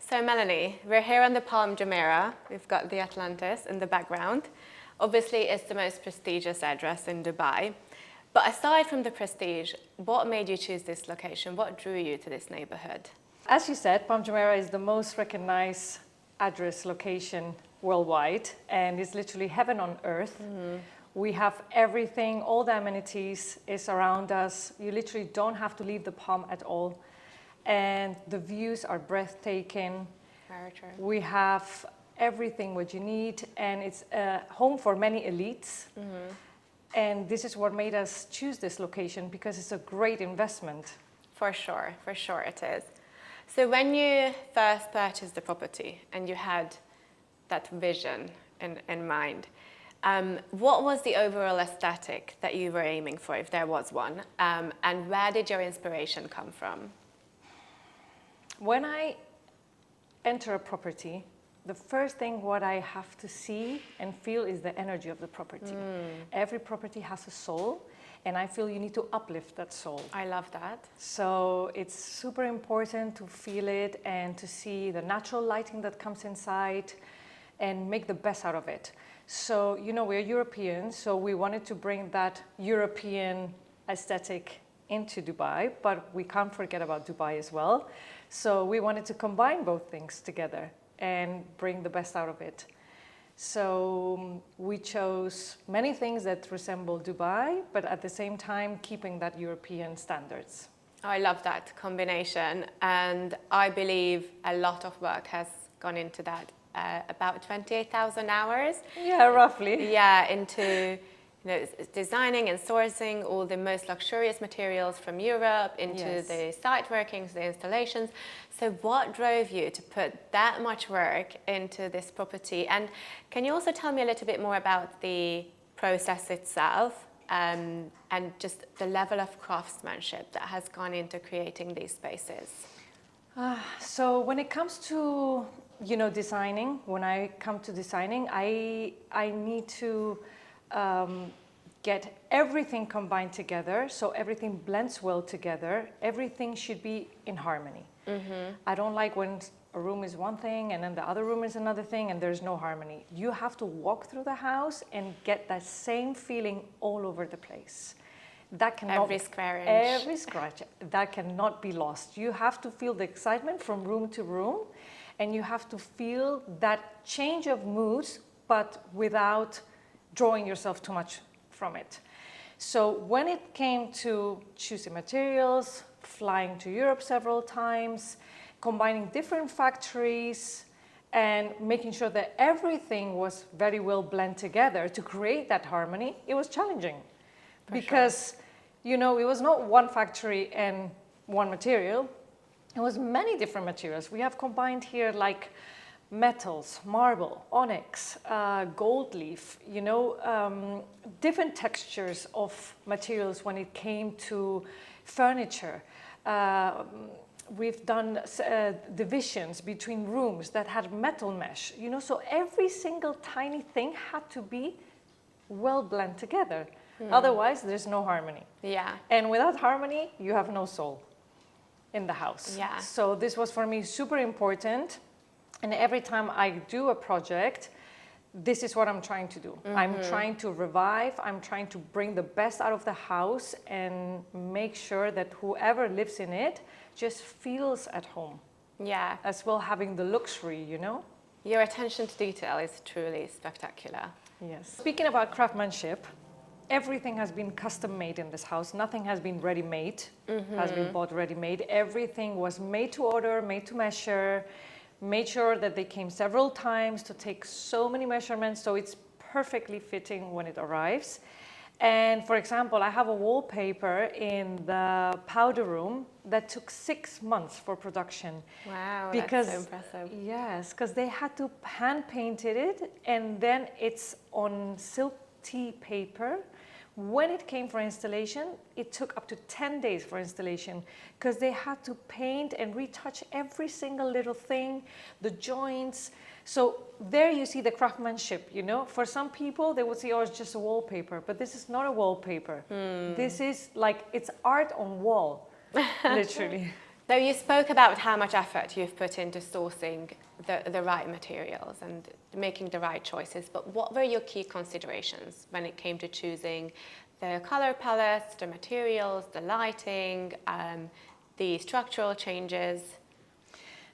So Melanie, we're here on the Palm Jumeirah. We've got the Atlantis in the background. Obviously, it's the most prestigious address in Dubai. But aside from the prestige, what made you choose this location? What drew you to this neighborhood? As you said, Palm Jumeirah is the most recognized address location worldwide, and it's literally heaven on earth. We have everything, all the amenities is around us. You literally don't have to leave the Palm at all. And the views are breathtaking. Very true. We have everything what you need, and it's a home for many elites. And this is what made us choose this location, because it's a great investment. For sure it is. So when you first purchased the property and you had that vision in mind, what was the overall aesthetic that you were aiming for, if there was one? And where did your inspiration come from? When I enter a property, the first thing what I have to see and feel is the energy of the property. Every property has a soul, and I feel you need to uplift that soul. I love that. So it's super important to feel it and to see the natural lighting that comes inside and make the best out of it. So, you know, we're Europeans, so we wanted to bring that European aesthetic into Dubai, but we can't forget about Dubai as well. So we wanted to combine both things together and bring the best out of it. So we chose many things that resemble Dubai, but at the same time keeping that European standards. I love that combination, and I believe a lot of work has gone into that. About 28,000 hours. Yeah, roughly. Yeah, into designing and sourcing all the most luxurious materials from Europe into the site workings, the installations. So what drove you to put that much work into this property? And can you also tell me a little bit more about the process itself and just the level of craftsmanship that has gone into creating these spaces? So when it comes to designing, when I come to designing, I need to get everything combined together, so everything blends well together. Everything should be in harmony. I don't like when a room is one thing and then the other room is another thing and there's no harmony. You have to walk through the house and get that same feeling all over the place. That cannot, every square inch. Every scratch, that cannot be lost. You have to feel the excitement from room to room, and you have to feel that change of moods, but without drawing yourself too much from it. So when it came to choosing materials, flying to Europe several times, combining different factories, and making sure that everything was very well blend together to create that harmony, it was challenging. Because, it was not one factory and one material. It was many different materials. We have combined here like metals, marble, onyx, gold leaf, different textures of materials when it came to furniture. We've done divisions between rooms that had metal mesh, so every single tiny thing had to be well blend together. Otherwise, there's no harmony. Yeah. And without harmony, you have no soul in the house. Yeah. So this was for me super important. And every time I do a project, this is what I'm trying to do. I'm trying to revive, I'm trying to bring the best out of the house and make sure that whoever lives in it just feels at home. Yeah. As well, having the luxury, Your attention to detail is truly spectacular. Yes. Speaking about craftsmanship, everything has been custom made in this house. Nothing has been ready-made, has been bought ready-made. Everything was made to order, made to measure, made sure that they came several times to take so many measurements, so it's perfectly fitting when it arrives. And for example, I have a wallpaper in the powder room that took 6 months for production. Wow, because, that's so impressive. Yes, because they had to hand paint it, and then it's on silk tea paper. When it came for installation, it took up to 10 days for installation because they had to paint and retouch every single little thing, the joints. So there you see the craftsmanship, For some people, they would say, oh, it's just a wallpaper, but this is not a wallpaper. This is like, it's art on wall, literally. Though you spoke about how much effort you've put into sourcing the right materials and making the right choices, but what were your key considerations when it came to choosing the color palettes, the materials, the lighting, the structural changes?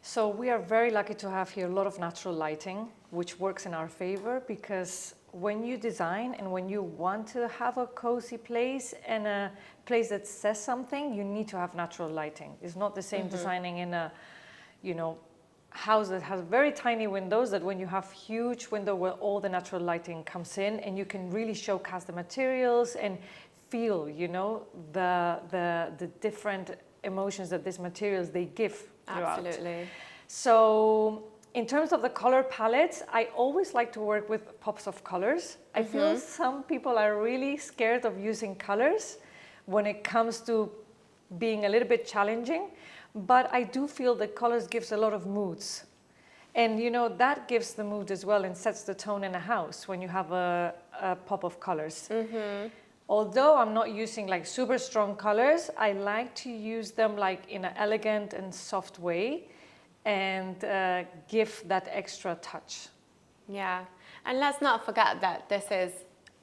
So we are very lucky to have here a lot of natural lighting, which works in our favor, because when you design and when you want to have a cozy place and a place that says something, you need to have natural lighting. It's not the same designing in a, house that has very tiny windows, that when you have huge window where all the natural lighting comes in and you can really showcase the materials and feel, the different emotions that these materials, they give throughout. Absolutely. So in terms of the color palettes, I always like to work with pops of colors. I feel some people are really scared of using colors when it comes to being a little bit challenging, but I do feel that colors gives a lot of moods. And that gives the mood as well and sets the tone in a house when you have a pop of colors. Although I'm not using like super strong colors, I like to use them like in an elegant and soft way and give that extra touch. Yeah, and let's not forget that this is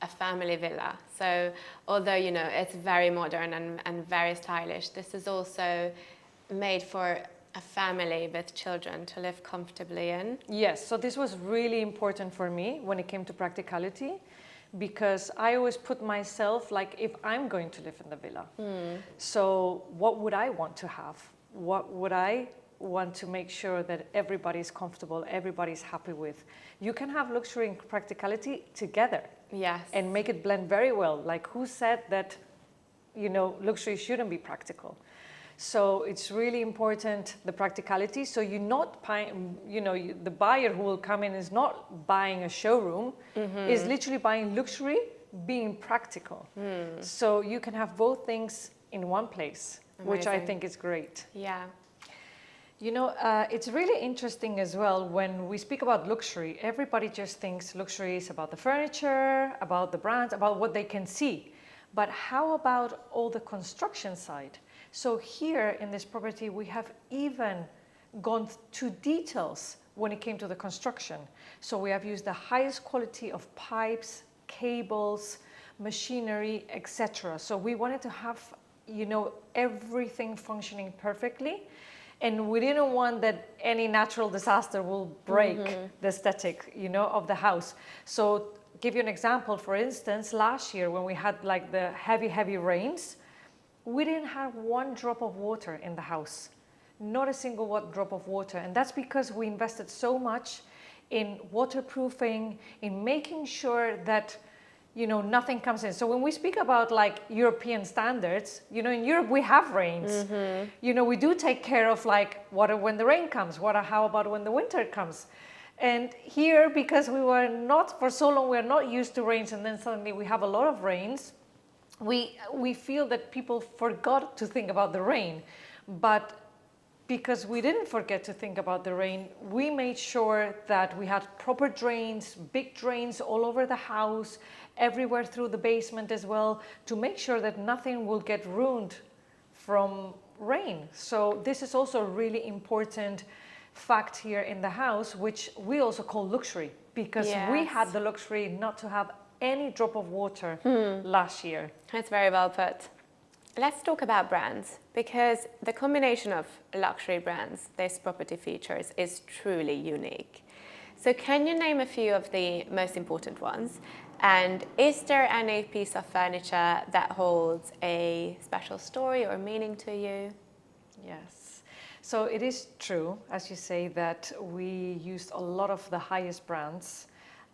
a family villa. So although, it's very modern and very stylish, this is also made for a family with children to live comfortably in. Yes, so this was really important for me when it came to practicality, because I always put myself like, if I'm going to live in the villa, so what would I want to have? What would I want to make sure that everybody's comfortable, everybody's happy with? You can have luxury and practicality together. Yes. And make it blend very well. Like, who said that, luxury shouldn't be practical? So it's really important, the practicality. So you're not buying, the buyer who will come in is not buying a showroom, is literally buying luxury, being practical. So you can have both things in one place, which I think is great. Yeah. It's really interesting as well when we speak about luxury. Everybody just thinks luxury is about the furniture, about the brands, about what they can see. But how about all the construction side? So here in this property, we have even gone to details when it came to the construction. So we have used the highest quality of pipes, cables, machinery, etc. So we wanted to have, everything functioning perfectly. And we didn't want that any natural disaster will break the aesthetic, of the house. So give you an example, for instance, last year when we had like the heavy rains, we didn't have one drop of water in the house, not a single drop of water. And that's because we invested so much in waterproofing, in making sure that nothing comes in. So when we speak about like European standards, in Europe we have rains. We do take care of like water when the rain comes. How about when the winter comes? And here, because we were not, for so long, we're not used to rains, and then suddenly we have a lot of rains, we feel that people forgot to think about the rain. But because we didn't forget to think about the rain, we made sure that we had proper drains, big drains all over the house, everywhere through the basement as well, to make sure that nothing will get ruined from rain. So this is also a really important fact here in the house, which we also call luxury, because we had the luxury not to have any drop of water last year. That's very well put. Let's talk about brands, because the combination of luxury brands, this property features, is truly unique. So can you name a few of the most important ones? And is there any piece of furniture that holds a special story or meaning to you? Yes. So it is true, as you say, that we used a lot of the highest brands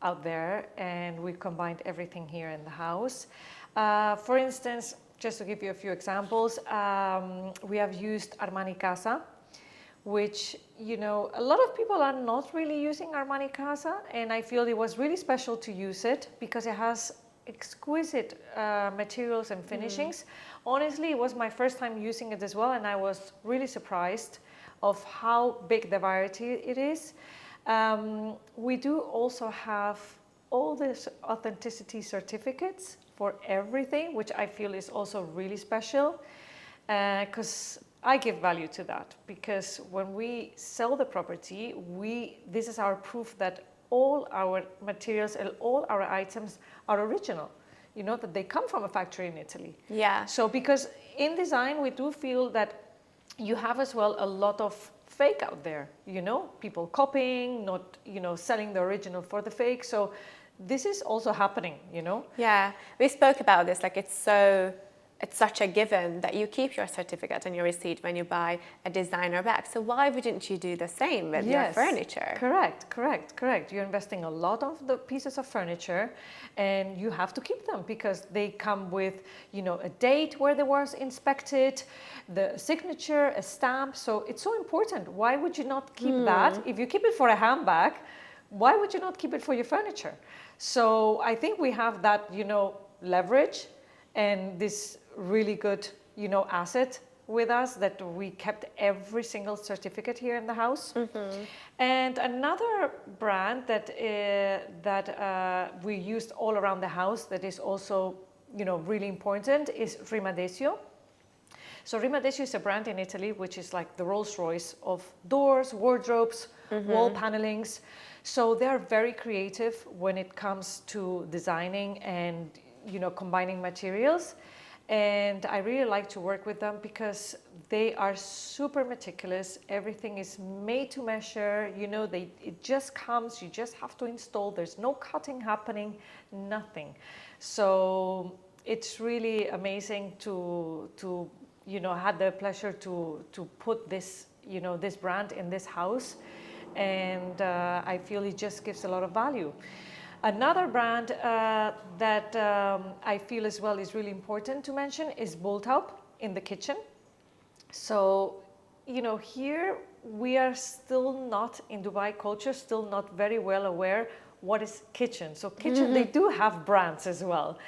out there, and we combined everything here in the house. For instance, just to give you a few examples, we have used Armani Casa, which, a lot of people are not really using Armani Casa, and I feel it was really special to use it because it has exquisite materials and finishings. Honestly, it was my first time using it as well, and I was really surprised of how big the variety it is. We do also have all these authenticity certificates for everything, which I feel is also really special, because I give value to that, because when we sell the property, this is our proof that all our materials and all our items are original, you know, that they come from a factory in Italy. Yeah. So because in design, we do feel that you have as well a lot of fake out there, you know, people copying, not, you know, selling the original for the fake. So this is also happening, you know. Yeah, we spoke about this, like it's such a given that you keep your certificate and your receipt when you buy a designer bag. So why wouldn't you do the same with your furniture? Correct. You're investing a lot of the pieces of furniture, and you have to keep them because they come with, you know, a date where they was inspected, the signature, a stamp. So it's so important. Why would you not keep that? If you keep it for a handbag, why would you not keep it for your furniture? So I think we have that, you know, leverage and this really good, you know, asset with us, that we kept every single certificate here in the house. And another brand that we used all around the house that is also, you know, really important is Rimadesio. So Rimadesio is a brand in Italy which is like the Rolls-Royce of doors, wardrobes, wall panelings. So they're very creative when it comes to designing and, you know, combining materials. And I really like to work with them because they are super meticulous. Everything is made to measure. You know, it just comes, you just have to install. There's no cutting happening, nothing. So it's really amazing to you know, had the pleasure to put this, you know, this brand in this house. And I feel it just gives a lot of value. Another brand that I feel as well is really important to mention is Bultaub in the kitchen. So, you know, here we are still not in Dubai culture, still not very well aware what is kitchen. So kitchen, they do have brands as well.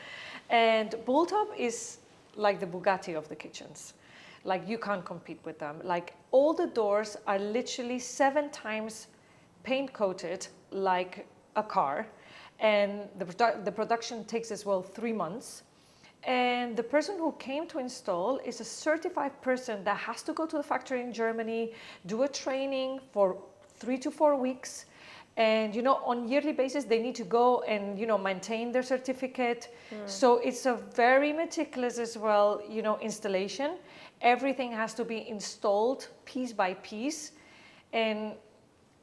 And Bultaub is like the Bugatti of the kitchens. Like you can't compete with them. Like all the doors are literally 7 times paint coated like a car. And the production takes as well 3 months. And the person who came to install is a certified person that has to go to the factory in Germany, do a training for 3 to 4 weeks. And, you know, on yearly basis, they need to go and, you know, maintain their certificate. So it's a very meticulous as well, you know, installation. Everything has to be installed piece by piece. And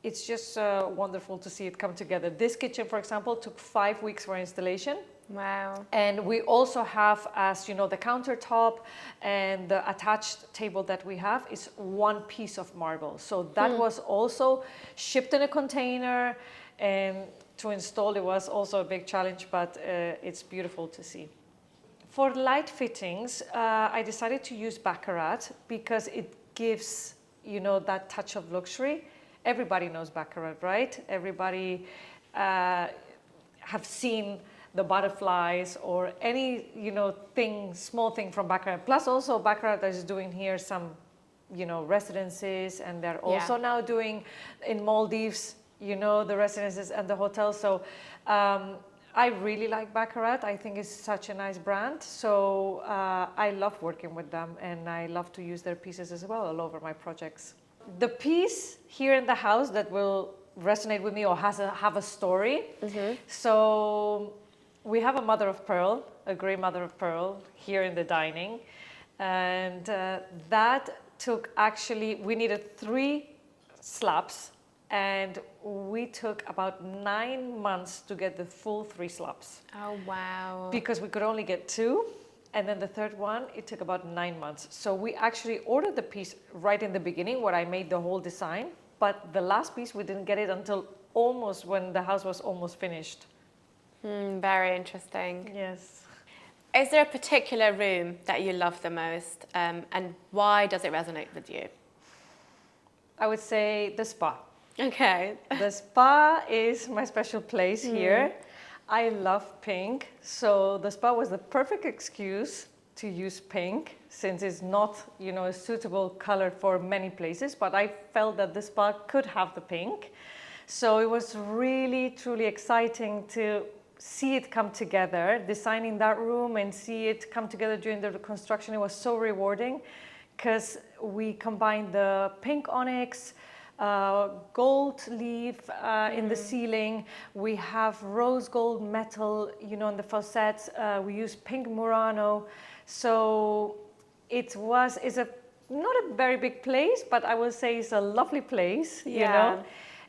it's just wonderful to see it come together. This kitchen, for example, took 5 weeks for installation. Wow. And we also have, as you know, the countertop and the attached table that we have is 1 piece of marble. So that was also shipped in a container, and to install it was also a big challenge, but it's beautiful to see. For light fittings, I decided to use Baccarat because it gives, you know, that touch of luxury. Everybody knows Baccarat, right? Everybody have seen the butterflies or any, you know, small thing from Baccarat. Plus also Baccarat is doing here some, you know, residences, and they're also now doing in Maldives, you know, the residences and the hotels. So I really like Baccarat. I think it's such a nice brand. So I love working with them, and I love to use their pieces as well all over my projects. The piece here in the house that will resonate with me or have a story. So we have a mother of pearl, a grey mother of pearl here in the dining. And that took we needed 3 slabs, and we took about 9 months to get the full 3 slabs. Oh, wow. Because we could only get 2. And then the third one, it took about 9 months. So we actually ordered the piece right in the beginning where I made the whole design. But the last piece, we didn't get it until almost when the house was almost finished. Very interesting. Yes. Is there a particular room that you love the most, and why does it resonate with you? I would say the spa. Okay. The spa is my special place here. I love pink, so the spa was the perfect excuse to use pink, since it's not, you know, a suitable color for many places, but I felt that the spa could have the pink. So it was really, truly exciting to see it come together, designing that room and see it come together during the construction. It was so rewarding, because we combined the pink onyx, gold leaf in the ceiling. We have rose gold metal, you know, in the faucets. We use pink Murano. So it's not a very big place, but I will say it's a lovely place, you know,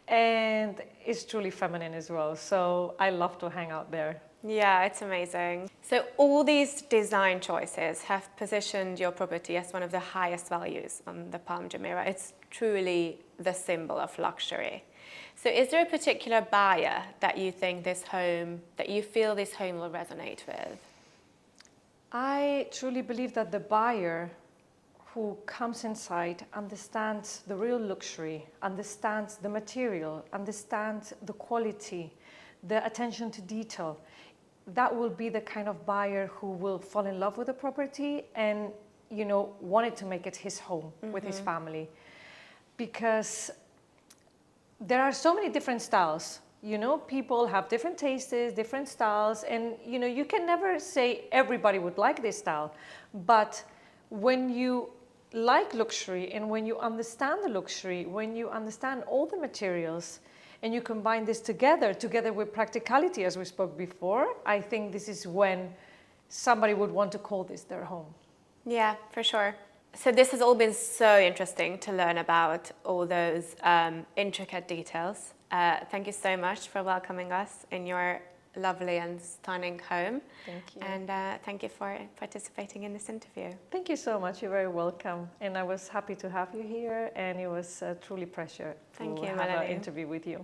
and it's truly feminine as well. So I love to hang out there. Yeah, it's amazing. So all these design choices have positioned your property as one of the highest values on the Palm Jumeirah. It's truly the symbol of luxury. So is there a particular buyer that you think that you feel this home will resonate with? I truly believe that the buyer who comes inside understands the real luxury, understands the material, understands the quality, the attention to detail. That will be the kind of buyer who will fall in love with the property and, you know, wanted to make it his home with his family. Because there are so many different styles. You know, people have different tastes, different styles, and, you know, you can never say everybody would like this style. But when you like luxury and when you understand the luxury, when you understand all the materials, and you combine this together with practicality, as we spoke before, I think this is when somebody would want to call this their home. Yeah, for sure. So this has all been so interesting to learn about all those intricate details. Thank you so much for welcoming us in your lovely and stunning home. Thank you. And thank you for participating in this interview. Thank you so much. You're very welcome. And I was happy to have you here, and it was truly a pleasure to have Melanie. an interview with you.